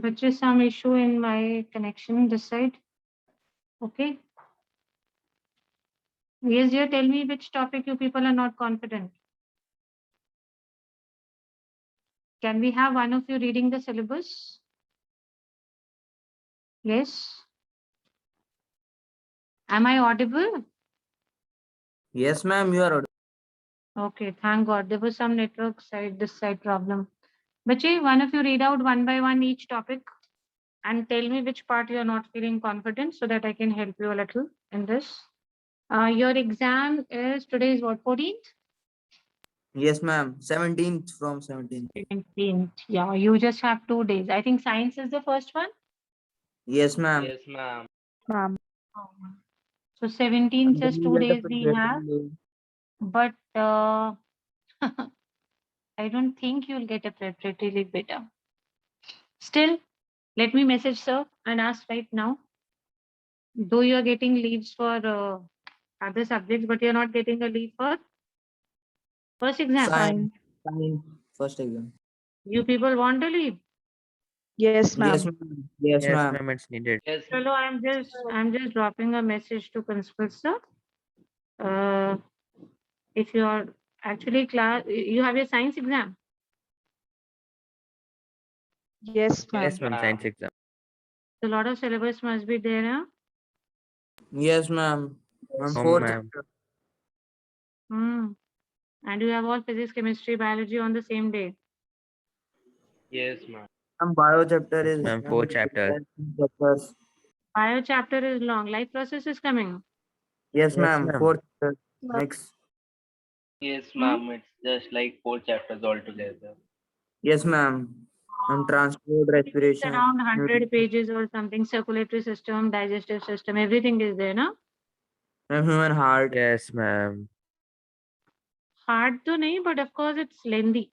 But just some issue in my connection this side. Okay. Yes, dear, tell me which topic you people are not confident. Can we have one of you reading the syllabus? Yes. Am I audible? Yes, ma'am, you are audible. Okay, thank God. There was some network side, this side problem. Bache, one of you read out one by one each topic and tell me which part you are not feeling confident so that I can help you a little in this. Your exam is today is what, 14th? Yes, ma'am. 17th from 17th. 17th. Yeah, you just have 2 days. I think science is the first one. Yes, ma'am. Yes, ma'am. Ma'am. So 17th, just 2 days we have. Leave. But I don't think you'll get a preparatory leave better. Still, let me message sir and ask right now. Though you are getting leaves for other subjects, but you're not getting a leave for first exam. Science. Science. First exam. You people want to leave? Yes, ma'am. Yes, ma'am. Yes, Yes, ma'am. ma'am, it's needed. Yes, Hello, I'm just dropping a message to principal sir. If you are actually class, you have your science exam. Yes, ma'am. Yes, ma'am, science ma'am. exam. A lot of syllabus must be there, huh? Yes, ma'am. Ma'am, Oh, fourth ma'am. chapter. And you have all physics, chemistry, biology on the same day. Yes, ma'am. Ma'am, bio chapter Yes, is ma'am, 4 chapters. chapters. Bio chapter is long. Life process is coming. Yes, Yes, ma'am. ma'am. Fourth chapter. Next. Yes, ma'am. It's just like 4 chapters altogether. Yes, ma'am. And transport, It's respiration. around 100 nutrition. pages or something. Circulatory system, digestive system, everything is there, no? Ma'am, human heart. Yes, ma'am. Hard to nahi, but of course it's lengthy.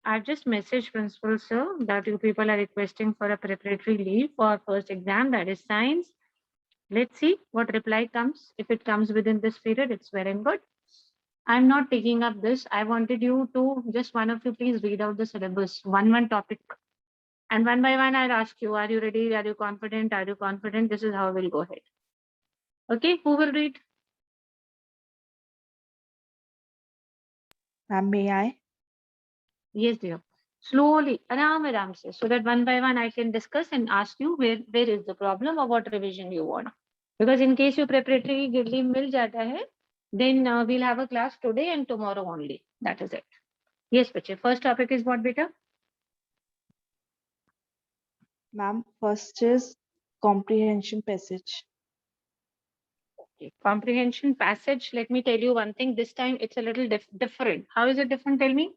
I've just messaged principal sir that you people are requesting for a preparatory leave for first exam, that is science. Let's see what reply comes. If it comes within this period, it's very good. I'm not taking up this. I wanted you to just one of you please read out the syllabus, one topic. And one by one, I'll ask you, are you ready? Are you confident? Are you confident? This is how we'll go ahead. Okay, who will read? Ma'am, may I? Yes, dear. Slowly, aram se, so that one by one I can discuss and ask you where is the problem or what revision you want. Because in case you preparatory leave mil jata hai, then we'll have a class today and tomorrow only. That is it. Yes, Pache. First topic is what, beta? Ma'am, first is comprehension passage. Okay. Comprehension passage. Let me tell you one thing. This time it's a little different. How is it different? Tell me.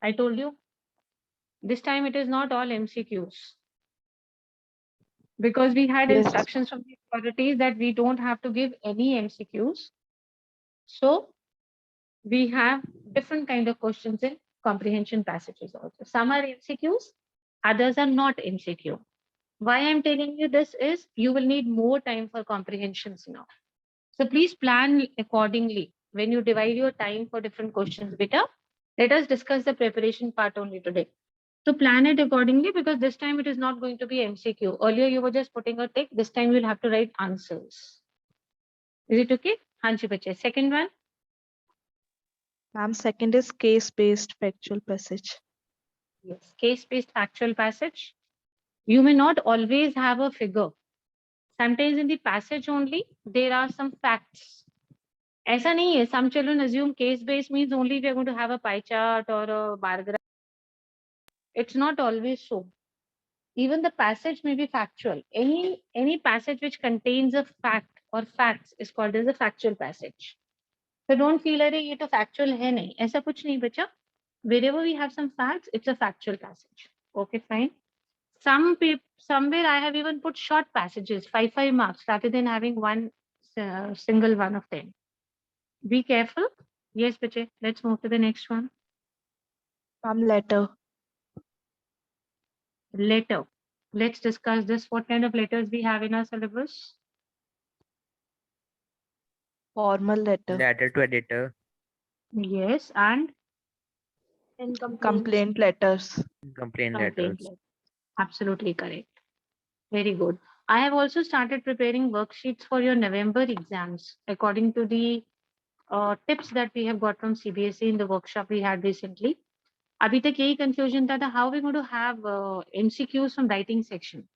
I told you. This time it is not all MCQs. Because we had Yes. instructions from the authorities that we don't have to give any MCQs. So we have different kind of questions in comprehension passages also. Some are MCQs, others are not MCQ. Why I'm telling you this is you will need more time for comprehensions now. So please plan accordingly when you divide your time for different questions. Beta, let us discuss the preparation part only today. So plan it accordingly because this time it is not going to be MCQ. Earlier you were just putting a tick. This time you'll have to write answers. Is it okay? Hanji bache. Second one. Ma'am, second is case-based factual passage. Yes. Case-based factual passage. You may not always have a figure. Sometimes in the passage only, there are some facts. ऐसा नहीं है. Some children assume case-based means only we are going to have a pie chart or a bar graph. It's not always so. Even the passage may be factual. Any passage which contains a fact or facts is called as a factual passage. So don't feel अरे ये तो factual है नहीं. ऐसा कुछ नहीं बच्चा. Wherever we have some facts, it's a factual passage. Okay, fine. Somewhere I have even put short passages, 5 marks, rather than having one single one of them. Be careful. Yes, Bache. Let's move to the next one. Ma'am, letter. Letter. Let's discuss this. What kind of letters we have in our syllabus? Formal letter. Letter to editor. Yes, and Complaint letters. Complaint Complaint letters. letter. Absolutely correct. Very good. I have also started preparing worksheets for your November exams according to the tips that we have got from CBSE in the workshop we had recently. अभी तक यही confusion था how we're going to have MCQs from writing section.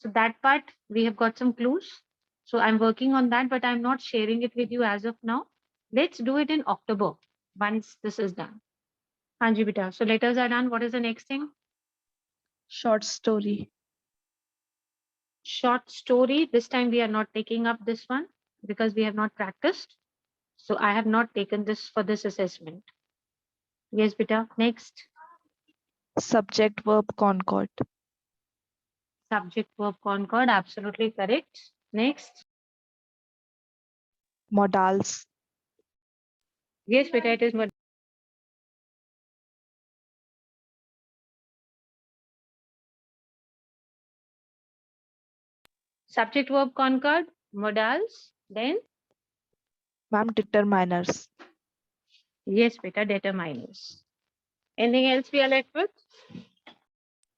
So that part we have got some clues. So I'm working on that, but I'm not sharing it with you as of now. Let's do it in October once this is done. Hanji beta. So letters are done. What is the next thing? Short story. Short story. This time we are not taking up this one because we have not practiced. So I have not taken this for this assessment. Yes, beta. Next. Subject verb concord. Subject verb concord. Absolutely correct. Next. Modals. Yes, beta. It is mod- subject verb concord. Modals. Then Ma'am, determiners. yes, beta. Determiners. Anything else we are left with?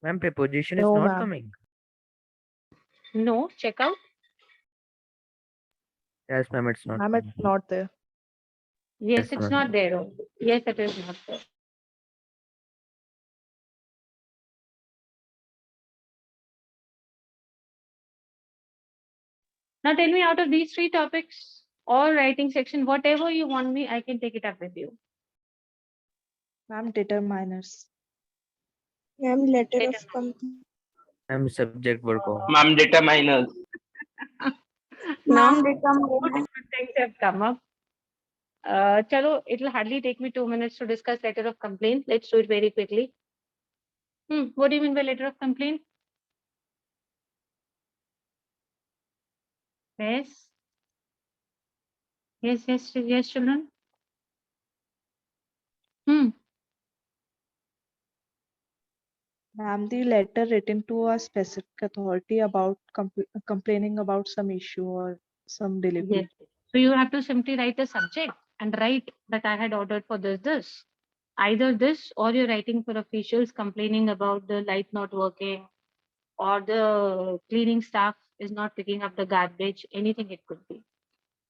Ma'am, preposition is No, not ma'am. coming. No. Check out. Yes, ma'am, it's not Ma'am, coming. it's not there. Yes, Yes, it's ma'am. not there. Only. Yes, it is not there. Now tell me, out of these three topics or writing section, whatever you want me, I can take it up with you. Ma'am, determiners. Ma'am, letter Letter. of complaint. Ma'am, subject verb. Ma'am, determiners. Ma'am, Two determiners. different things have come up. Chalo, it'll hardly take me 2 minutes to discuss letter of complaint. Let's do it very quickly. What do you mean by letter of complaint? Yes. Yes, children. Ma'am, the letter written to a specific authority about complaining about some issue or some delivery. Yes. So you have to simply write the subject and write that I had ordered for this. Either this or you're writing for officials complaining about the light not working or the cleaning staff is not picking up the garbage, anything it could be.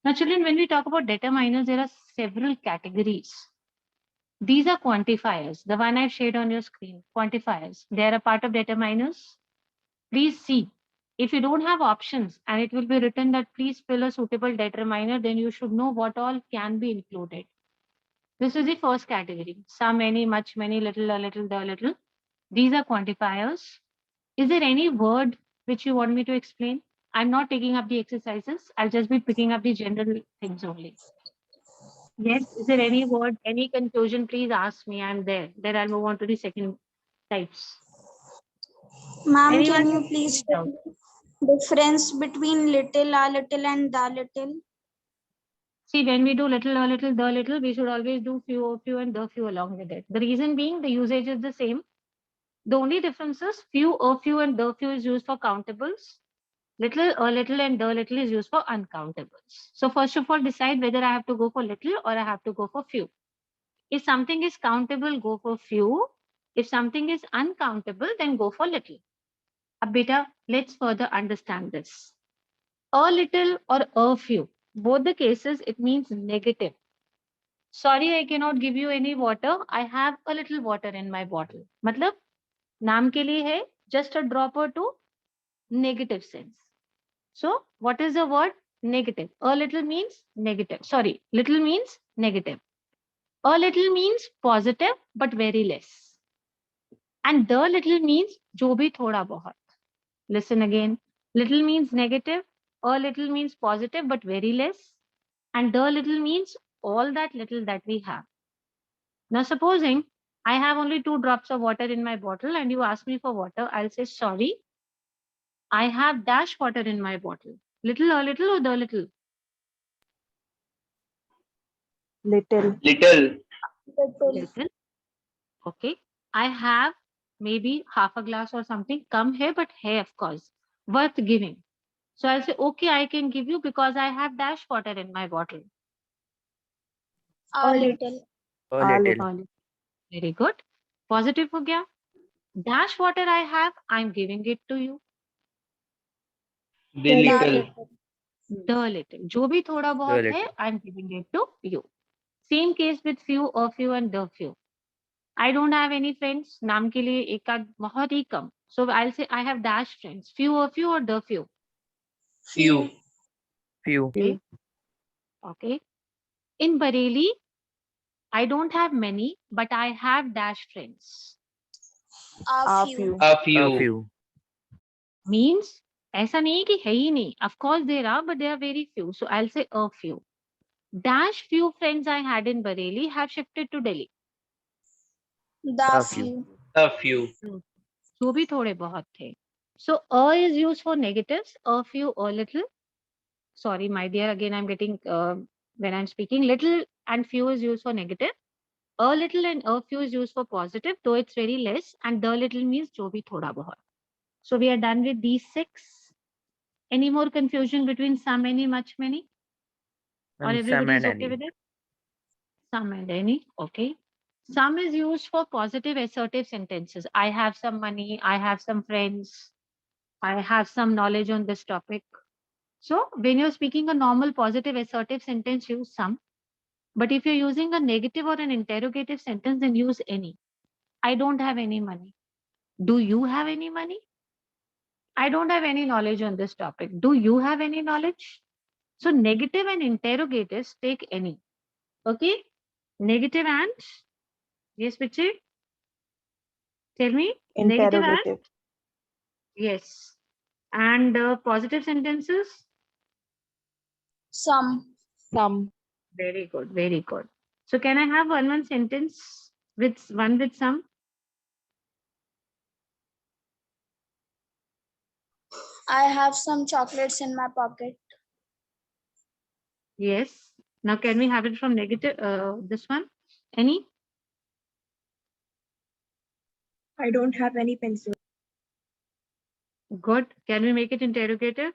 Now, children, when we talk about determiners, there are several categories. These are quantifiers, the one I've shared on your screen, quantifiers. They are a part of determiners. Please see, if you don't have options and it will be written that please fill a suitable determiner, then you should know what all can be included. This is the first category. Some, many, much, many, little, a little, the little. These are quantifiers. Is there any word which you want me to explain? I'm not taking up the exercises. I'll just be picking up the general things only. Yes, is there any word, any confusion? Please ask me. I'm there. Then I'll move on to the second types. Ma'am, Anyone can you have please any tell doubt? the difference between little, a little, and the little? See, when we do little, a little, the little, we should always do few, and the few along with it. The reason being the usage is the same. The only difference is few, and the few is used for countables. Little, a little, and the little is used for uncountables. So first of all, decide whether I have to go for little or I have to go for few. If something is countable, go for few. If something is uncountable, then go for little. Beta, let's further understand this. A little or a few, both the cases, it means negative. Sorry, I cannot give you any water. I have a little water in my bottle. मतलब नाम के लिए है just a drop or two, negative sense. So what is the word? Negative. A little means negative. Sorry, little means negative. A little means positive, but very less. And the little means जो भी थोड़ा बहुत. Listen again. Little means negative. A little means positive, but very less. And the little means all that little that we have. Now, supposing I have only 2 drops of water in my bottle and you ask me for water, I'll say, sorry, I have dash water in my bottle. Little, a little, or the little? Little. Little. Little. Okay. I have maybe half a glass or something. Come here, but here, of course, worth giving. So I'll say, okay, I can give you because I have dash water in my bottle. A little. A A little. All Very good. Positive हो गया. Dash water I have, I'm giving it to you. The little. The little. जो भी थोड़ा बहुत है, little. I'm giving it to you. Same case with few, a few and the few. I don't have any friends. नाम के लिए एक आध बहुत ही कम. So I'll say I have dash friends. Few, a few or the few. Few. Few. Okay. Okay. In Bareilly, I don't have many, but I have dash friends. A few. A A few. few. Means ऐसा नहीं कि है ही नहीं. Of course there are, but there are very few. So I'll say a few. Dash few friends I had in Bareilly have shifted to Delhi. The A few. few. A few. जो भी थोड़े बहुत थे. So a is used for negatives. A few, a little. Sorry, my dear. Again, I'm getting when I'm speaking, little and few is used for negative. A little and a few is used for positive, though it's very less. And the little means जो भी थोड़ा बहुत. So we are done with these 6. Any more confusion between some, any, much, many? Or Ma'am, some everybody is and okay any. with it? Some and any, okay. Some is used for positive assertive sentences. I have some money, I have some friends, I have some knowledge on this topic. So when you're speaking a normal positive assertive sentence, use some. But if you're using a negative or an interrogative sentence, then use any. I don't have any money. Do you have any money? I don't have any knowledge on this topic. Do you have any knowledge? So negative and interrogatives take any. Okay? Negative and yes, Pichi? Tell me. Negative and Interrogative. yes. And positive sentences? Some. Some. Very good. Very good. So can I have one sentence with one with some? I have some chocolates in my pocket. Yes. Now can we have it from negative? This one? Any? I don't have any pencil. Good. Can we make it interrogative?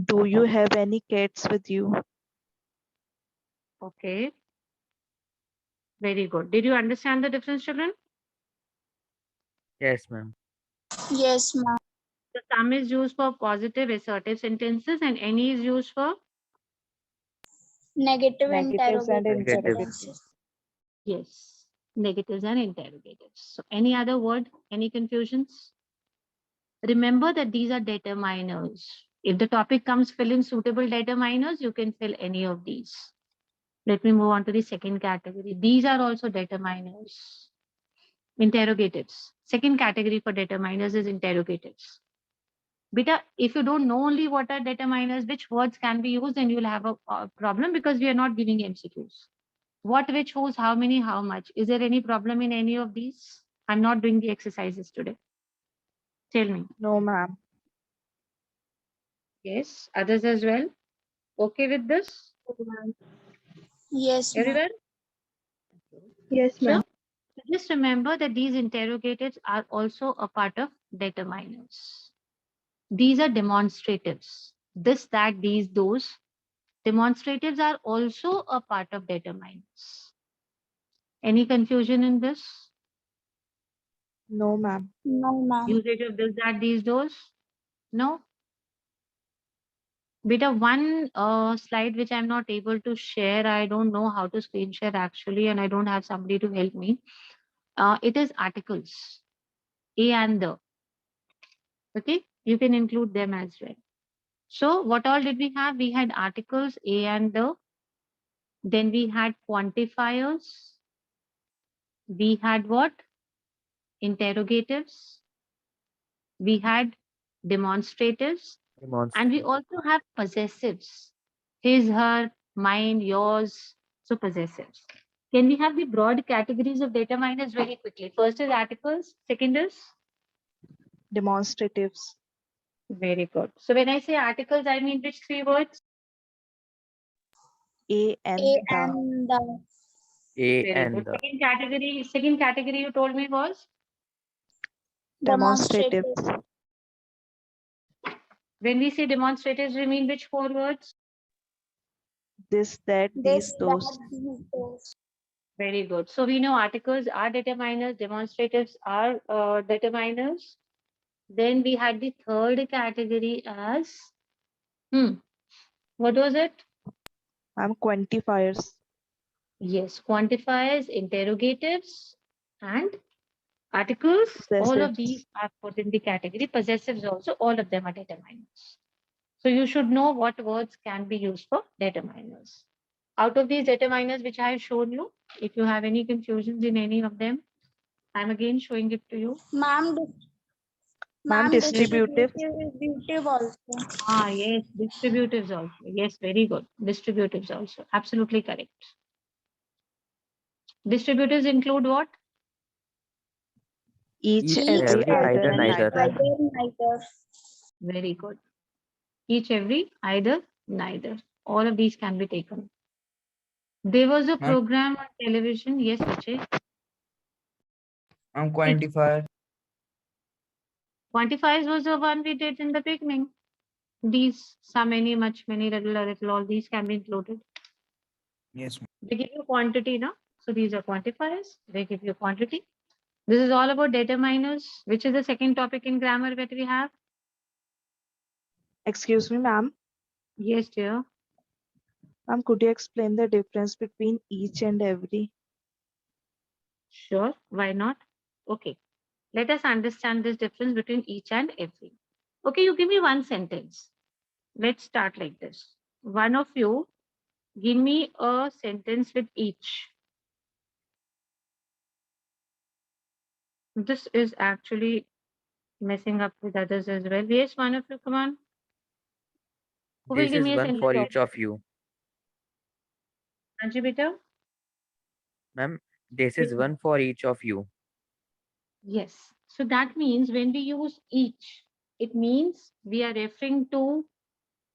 Do you have any cats with you? Okay. Very good. Did you understand the difference, children? Yes, ma'am. Yes, ma'am. The some is used for positive assertive sentences and any is used for Negative Negatives and interrogative interrogatives. sentences. yes, negatives and interrogatives. So any other word, any confusions? Remember that these are determiners. If the topic comes fill in suitable determiners, you can fill any of these. Let me move on to the second category. These are also determiners. Interrogatives. Second category for determiners is interrogatives. Beta, if you don't know only what are determiners, which words can be used, then you'll have a problem because we are not giving MCQs. What, which, whose, how many, how much. Is there any problem in any of these? I'm not doing the exercises today. Tell me. No, ma'am. Yes, others as well. Okay with this? Yes, ma'am. Everyone? Yes, ma'am. So just remember that these interrogatives are also a part of determiners. These are demonstratives. This, that, these, those. Demonstratives are also a part of determiners. Any confusion in this? No, ma'am. No, ma'am. Usage of this, that, these, those? No? Beta, one slide which I'm not able to share. I don't know how to screen share actually, and I don't have somebody to help me. It is articles. A and the. Okay, you can include them as well. So what all did we have? We had articles A and the. Then we had quantifiers. We had what? Interrogatives. We had demonstratives. And we also have possessives. His, her, mine, yours. So possessives. Can we have the broad categories of determiners very quickly? First is articles. Second is? Demonstratives. Very good. So when I say articles, I mean which 3 words? A and A the. and the. A Very and good. the. Second category you told me was? Demonstratives. When we say demonstratives, we mean which 4 words? this, that, This, these, those. that, these, those. Very good. So we know articles are determiners, demonstratives are determiners. Then we had the third category as, what was it? Quantifiers. Yes, quantifiers, interrogatives, and articles. All of Possessives. these are put in the category. Possessives also, all of them are determiners. So you should know what words can be used for determiners. Out of these determiners which I have shown you, if you have any confusions in any of them, I'm again showing it to you. Ma'am, Ma'am, distributive distributive. is distributive also. Ah, yes, distributives also. Yes, very good. Distributives also. Absolutely correct. Distributives include what? Each, Each, every, every, either, either, neither. Neither. Very good. Each, every, either, neither. All of these can be taken. There was a Ma'am. program on television. Yes, Vijay. Quantifier. Quantifiers was the one we did in the beginning. These, some, many, much, many, little, all these can be included. Yes, They give you quantity, no? So these are quantifiers. They give you quantity. This is all about determiners, which is the second topic in grammar that we have. Excuse me, ma'am. Yes, dear. Ma'am, could you explain the difference between each and every? Sure. Why not? Okay. Let us understand this difference between each and every. Okay, you give me one sentence. Let's start like this. One of you, give me a sentence with each. This is actually messing up with others as well. Yes, one of you, come on. Who will This give is me a one sentence? for each of you. Anji, beta? Ma'am, this is one for each of you. Yes. So that means when we use each, it means we are referring to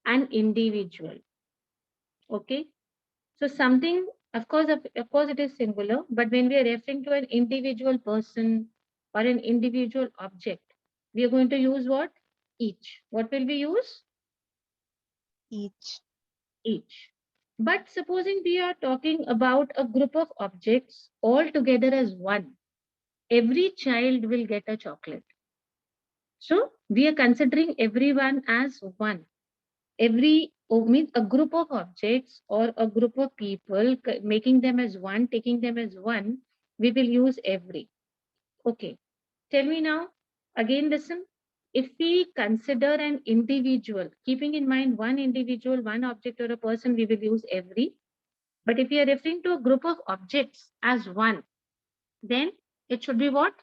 an individual. Okay. So something, of course, it is singular, but when we are referring to an individual person or an individual object, we are going to use what? Each. What will we use? Each. Each. But supposing we are talking about a group of objects all together as one, every child will get a chocolate. So we are considering everyone as one. Means a group of objects or a group of people, making them as one, taking them as one, we will use every. Okay. Tell me now, again listen. If we consider an individual, keeping in mind one individual, one object or a person, we will use every. But if we are referring to a group of objects as one, then it should be what?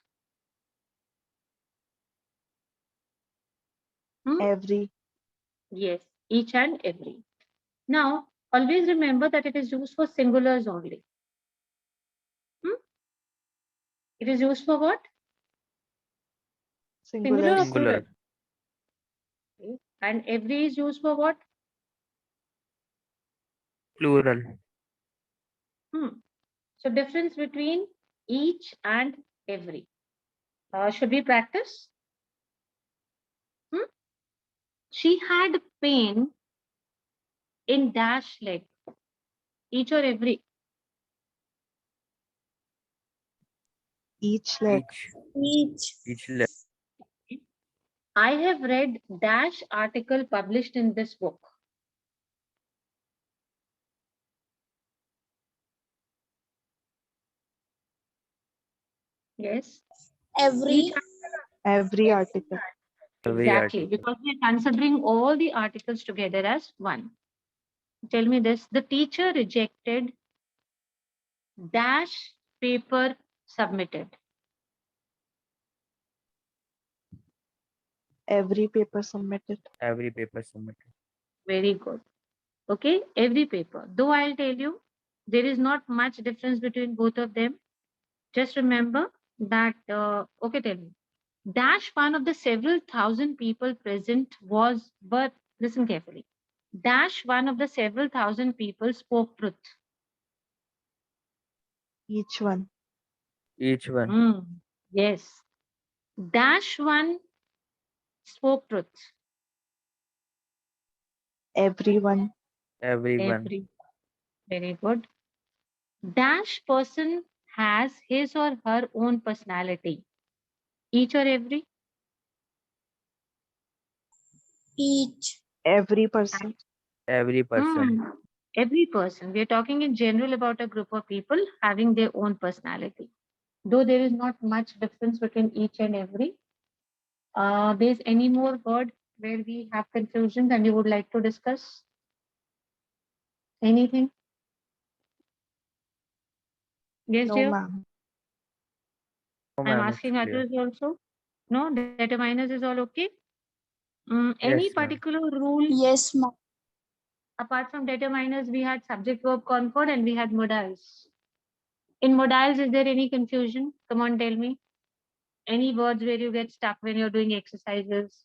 Every. Yes, each and every. Now, always remember that it is used for singulars only. It is used for what? Singular or Singular. Singular. plural? Okay. And every is used for what? Plural. So difference between each and every. Should we practice? She had pain in dash leg. Each or every? Each leg. Each leg. I have read dash article published in this book. Yes. Every. Every article. Every Exactly, article. because we are considering all the articles together as one. Tell me this, the teacher rejected dash paper submitted. Every paper submitted. Every paper submitted. Very good. Okay, every paper. Though I'll tell you, there is not much difference between both of them. Just remember that, okay, tell me. Dash one of the several thousand people present was, but listen carefully. Dash one of the several thousand people spoke truth. Each one. Each one. Yes. Dash one spoke truth. Everyone. Everyone. Every. Very good. Dash person has his or her own personality. Each or every? Each. Every person. Every person. Hmm. Every person. We are talking in general about a group of people having their own personality. Though there is not much difference between each and every. There's any more word where we have confusions and you would like to discuss? Anything? Yes, No, dear. ma'am. No, I'm ma'am, it's asking clear. others also. No, determiners is all okay. Any Yes, ma'am. particular rule Yes, ma'am. apart from determiners? We had subject verb concord and we had modals. In modals, is there any confusion? Come on, tell me. Any words where you get stuck when you're doing exercises?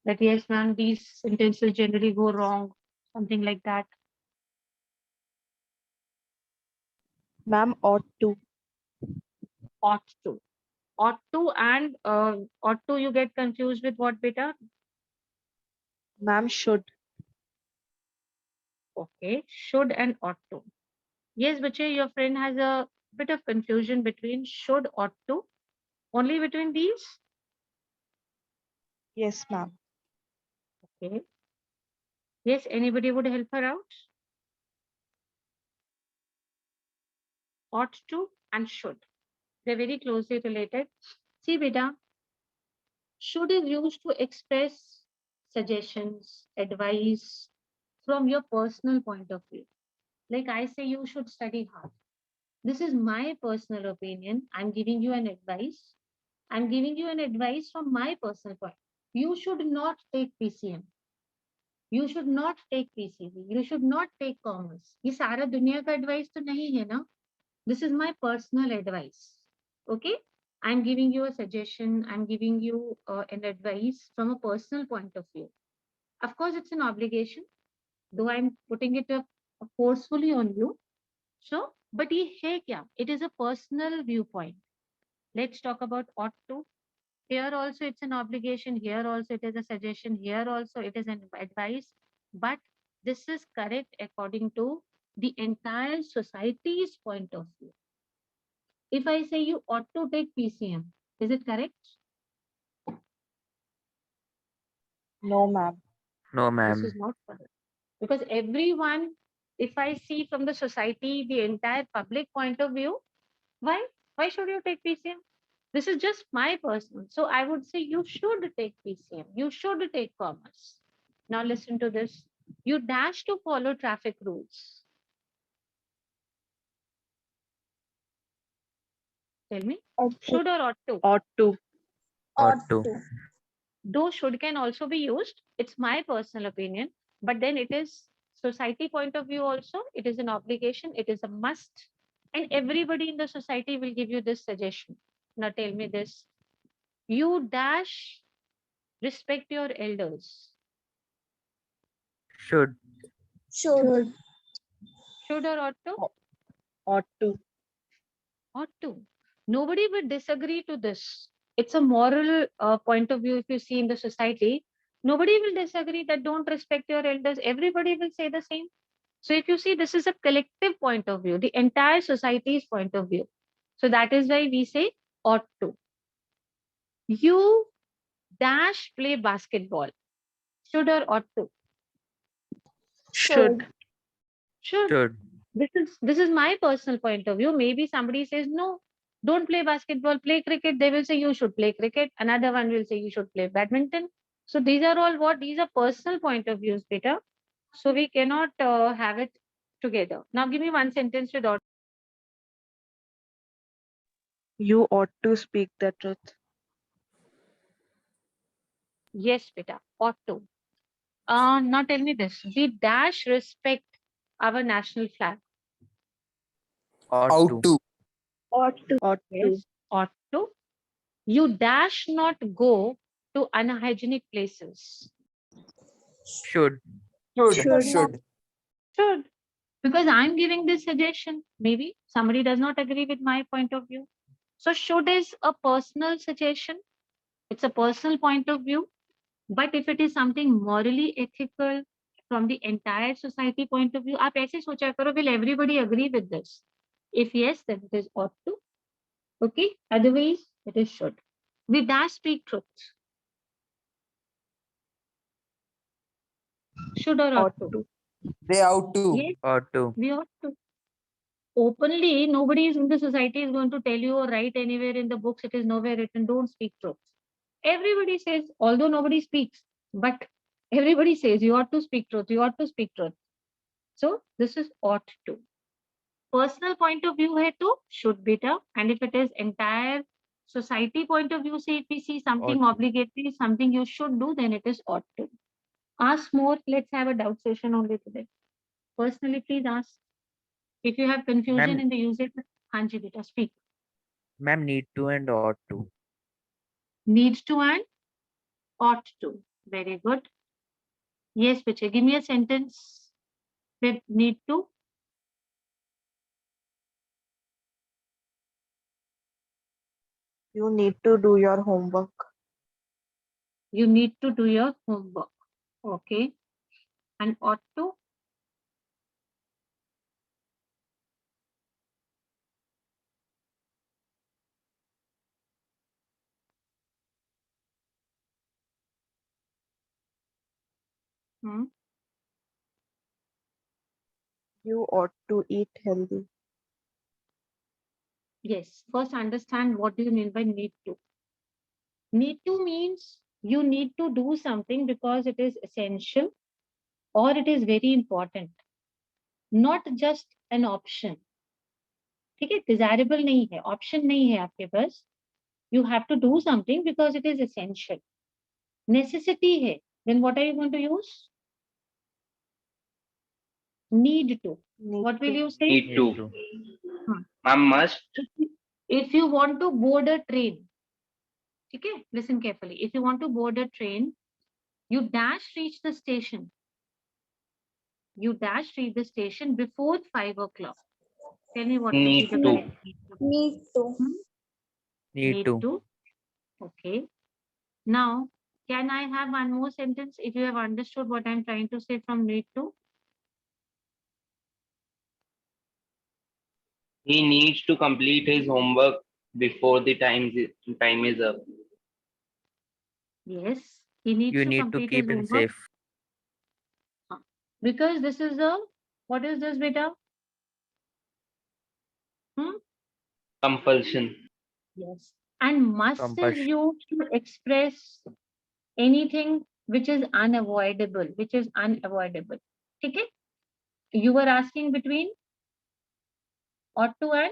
That yes, ma'am, these sentences generally go wrong. Something like that. Ma'am, ought to. Ought to. Ought to and ought to you get confused with what beta? Ma'am, should. Okay, should and ought to. Yes, Bache, your friend has a bit of confusion between should, ought to. Only between these? Yes, ma'am. Okay. Yes, anybody would help her out? Ought to and should. They're very closely related. See, beta, should is used to express suggestions, advice from your personal point of view. Like I say, you should study hard. This is my personal opinion. I'm giving you an advice. I'm giving you an advice from my personal point. You should not take PCM. You should not take PCB. You should not take commerce. ये सारा दुनिया का advice तो नहीं है ना. This is my personal advice. Okay? I'm giving you a suggestion. I'm giving you an advice from a personal point of view. Of course, it's an obligation, though I'm putting it up forcefully on you. So, but ये है क्या? It is a personal viewpoint. Let's talk about ought to. Here also it's an obligation. Here also it is a suggestion. Here also it is an advice. But this is correct according to the entire society's point of view. If I say you ought to take PCM, is it correct? No, ma'am. No, This ma'am. is not correct. Because everyone, if I see from the society, the entire public point of view, why? Why should you take PCM? This is just my personal. So I would say you should take PCM. You should take commerce. Now listen to this. You dash to follow traffic rules. Tell me, should or ought to? Ought to. Ought to. Though should can also be used. It's my personal opinion. But then it is society point of view also. It is an obligation. It is a must. And everybody in the society will give you this suggestion. Now tell me this. You dash respect your elders. Should. Should. Should or ought to? Ought to. Ought to. Nobody would disagree to this. It's a moral point of view. If you see in the society, nobody will disagree that don't respect your elders. Everybody will say the same. So if you see, this is a collective point of view, the entire society's point of view. So that is why we say ought to. You dash play basketball. Should or ought to? Should. Should. This is my personal point of view. Maybe somebody says no, don't play basketball, play cricket. They will say you should play cricket. Another one will say you should play badminton. So these are all what? These are personal point of views, beta. So we cannot have it together. Now give me one sentence with ought. You ought to speak the truth. Yes, beta, ought to. Now tell me this. We dash respect our national flag. Ought Out to. to. Ought to. Ought to. Yes, ought to. You dash not go to unhygienic places. Should. Should. Should. Because I'm giving this suggestion. Maybe somebody does not agree with my point of view. So should is a personal suggestion. It's a personal point of view. But if it is something morally ethical, from the entire society point of view. आप ऐसे सोचा करो, will everybody agree with this? If yes, then it is ought to. Okay, otherwise it is should. We dash speak truth. Should or ought to? They out to. Yes, Ought to. we ought to. Openly, nobody in the society is going to tell you or write anywhere in the books. It is nowhere written. Don't speak truth. Everybody says, although nobody speaks, but everybody says you ought to speak truth. You ought to speak truth. So this is ought to. Personal point of view hai to should be the, and if it is entire society point of view, say if we see something Ought to. obligatory, something you should do, then it is ought to. Ask more. Let's have a doubt session only today. Personally, please ask. If you have confusion Ma'am, in the usage, Hanji beta, speak. ma'am, need to and ought to. Needs to and ought to. Very good. Yes, Piche, give me a sentence with need to. You need to do your homework. You need to do your homework. Okay. And ought to. Hmm. You ought to eat healthy. Yes. First, understand what do you mean by need to. Need to means you need to do something because it is essential or it is very important. Not just an option. ठीक है, desirable नहीं है, option नहीं है आपके पास. You have to do something because it is essential. Necessity है. Then what are you going to use? Need to. Need What will to. you say? Need Need to. to. Ma'am, must. If you want to board a train, okay, listen carefully. If you want to board a train, you dash reach the station. You dash reach the station before 5 o'clock. Tell me what will be Need the to. correct need to. Need to. Need to. Okay. Now, can I have one more sentence if you have understood what I'm trying to say from need to? He needs to complete his homework before the time is up. Yes. He needs You to need to complete keep his him homework safe. because this is a, what is this beta? Compulsion. Yes. And must is Compulsion. used to express anything which is unavoidable, which is unavoidable. Okay? You were asking between ought to and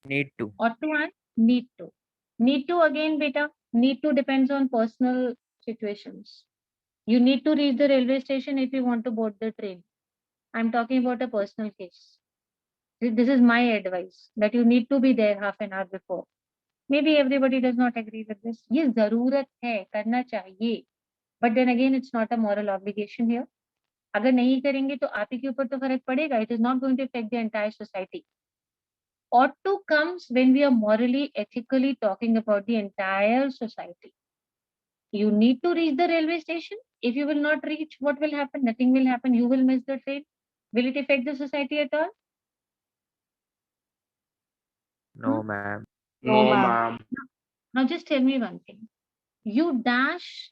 Need to. ought to and need to. Need to again, beta. Need to depends on personal situations. You need to reach the railway station if you want to board the train. I'm talking about a personal case. This is my advice that you need to be there half an hour before. Maybe everybody does not agree with this. ये जरूरत है, करना चाहिए. But then again, it's not a moral obligation here. अगर नहीं करेंगे तो आप ही के ऊपर तो फर्क पड़ेगा. It is not going to affect the entire society. Ought to comes when we are morally, ethically talking about the entire society. You need to reach the railway station. If you will not reach, what will happen? Nothing will happen. You will miss the train. Will it affect the society at all? No, ma'am. No, ma'am. ma'am. Now just tell me one thing. You dash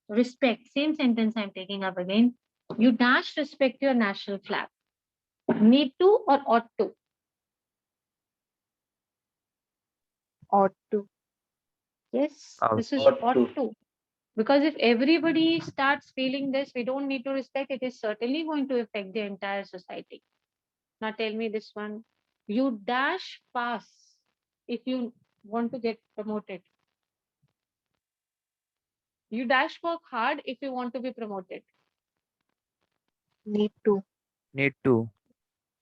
respect, same sentence I'm taking up again. You dash respect your national flag. Need to or ought to? Ought to. Yes, Ought this is Ought ought to. to. Because if everybody starts feeling this, we don't need to respect, it is certainly going to affect the entire society. Now tell me this one. You dash pass if you want to get promoted. You dash work hard if you want to be promoted. Need to. Need to.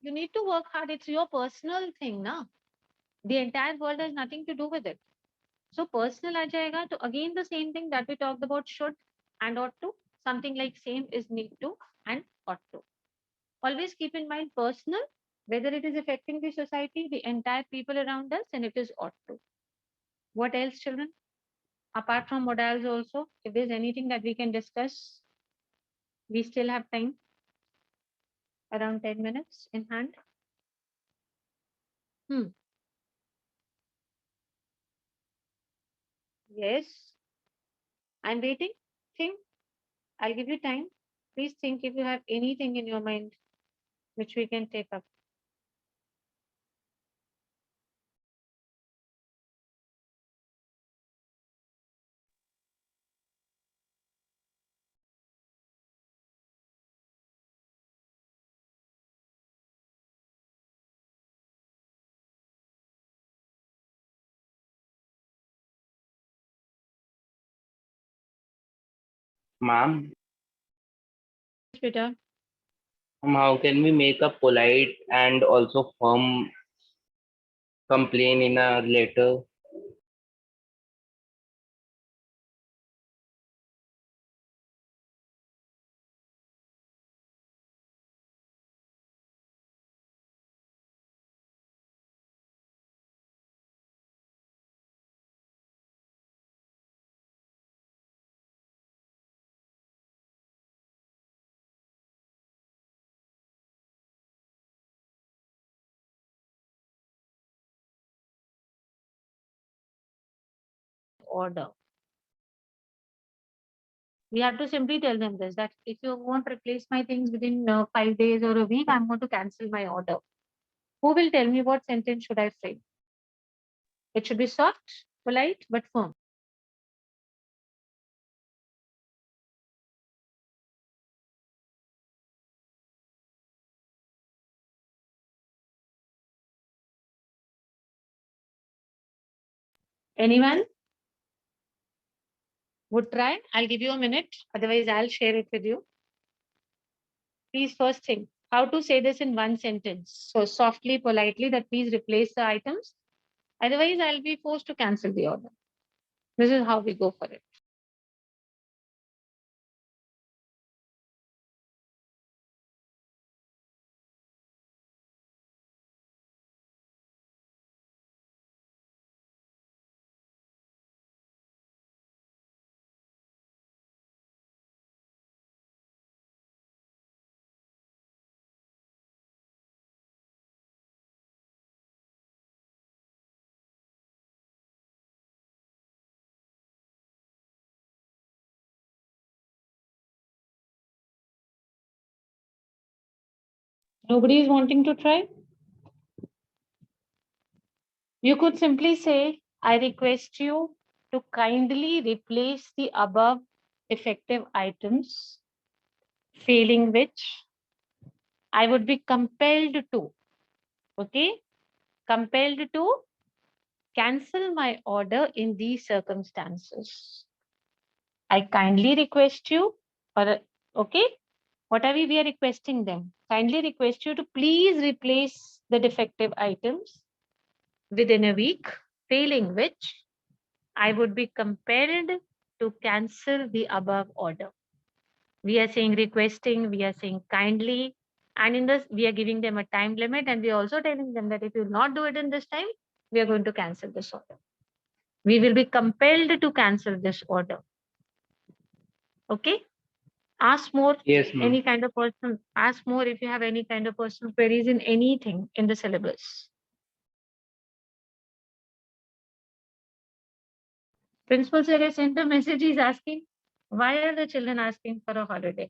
You need to work hard. It's your personal thing, na? The entire world has nothing to do with it. So personal aa jayega. So again, the same thing that we talked about should and ought to. Something like same is need to and ought to. Always keep in mind personal, whether it is affecting the society, the entire people around us, and it is ought to. What else, children? Apart from modals also, if there's anything that we can discuss, we still have time. Around 10 minutes in hand. Yes. I'm waiting. Think. I'll give you time. Please think if you have anything in your mind which we can take up. Ma'am, Beta. how can we make a polite and also firm complaint in a letter? Order. We have to simply tell them this, that if you won't replace my things within 5 days or a week, I'm going to cancel my order. Who will tell me what sentence should I frame? It should be soft, polite, but firm. Anyone would try? I'll give you a minute. Otherwise, I'll share it with you. Please first think how to say this in one sentence. So softly, politely, that please replace the items. Otherwise, I'll be forced to cancel the order. This is how we go for it. Nobody is wanting to try? You could simply say, I request you to kindly replace the above effective items, failing which I would be compelled to, okay? Compelled to cancel my order in these circumstances. I kindly request you, or okay, whatever we are requesting them, kindly request you to please replace the defective items within a week, failing which I would be compelled to cancel the above order. We are saying requesting, we are saying kindly, and in this, we are giving them a time limit, and we are also telling them that if you not do it in this time, we are going to cancel this order. We will be compelled to cancel this order. Okay? Ask more. Yes, ma'am. Any kind of person, ask more if you have any kind of personal queries in anything in the syllabus. Principal sir has sent a message. He's asking, why are the children asking for a holiday?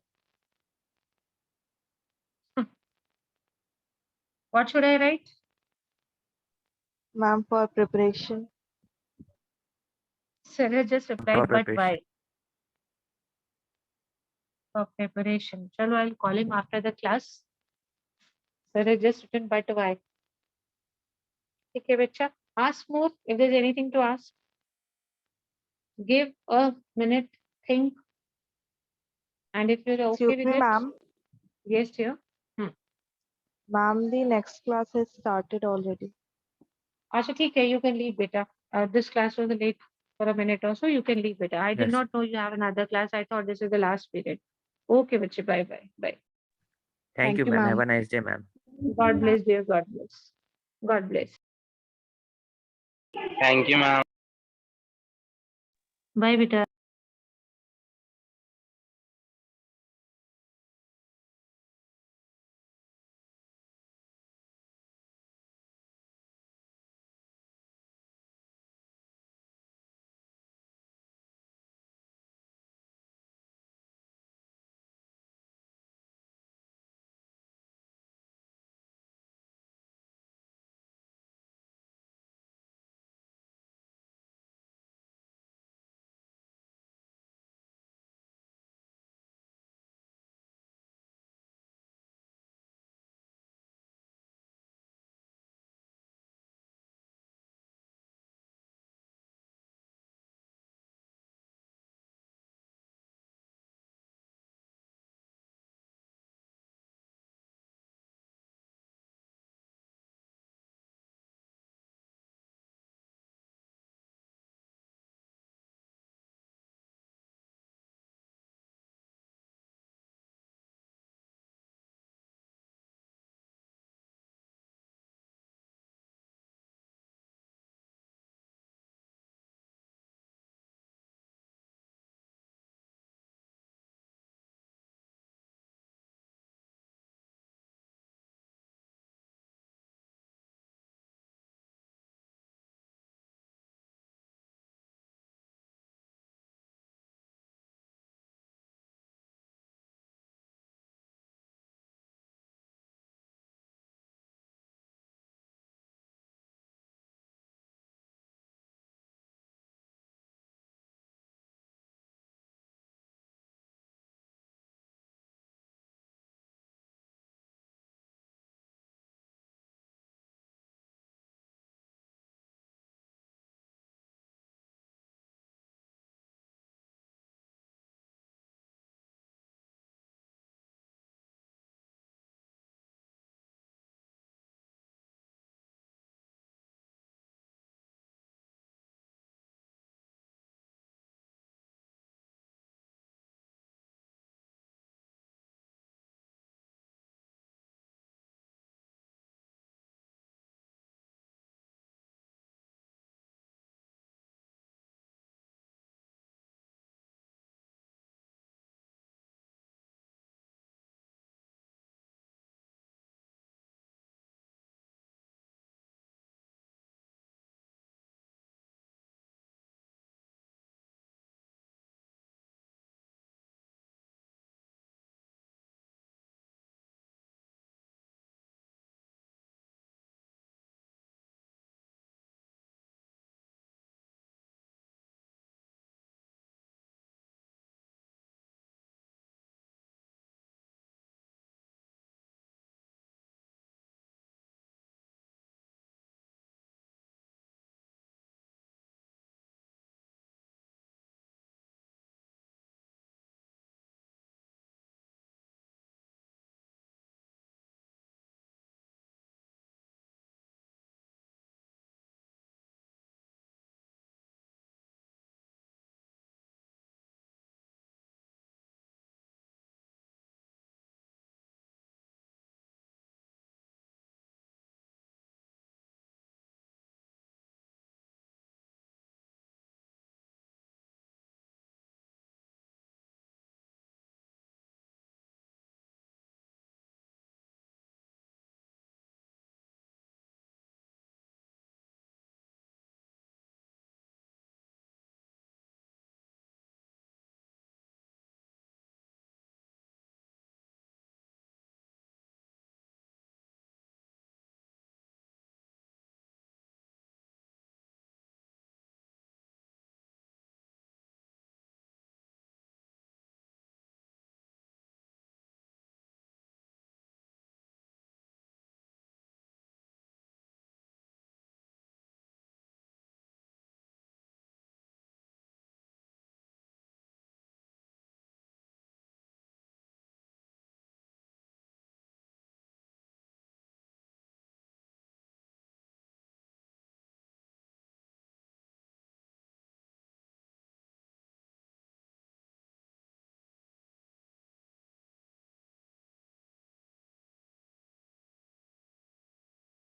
What should I write? Ma'am, for preparation. Sir has just replied, but preparation. why? For preparation. Chalo, I'll call him after the class. Sir has just written, but why? Okay, bacha. Ask more if there's anything to ask. Give a minute, think. And if you're okay Excuse with me, it, ma'am. yes, dear. Ma'am, the next class has started already. Asha, okay, you can leave, beta. This class was late for a minute or so. You can leave, beta. I did Yes. not know you have another class. I thought this is the last period. Okay, bacha. Bye, bye, bye. Thank you, you, ma'am. Have ma'am. a nice day, ma'am. God bless, dear. God bless. God bless. Thank you, ma'am. Bye, beta.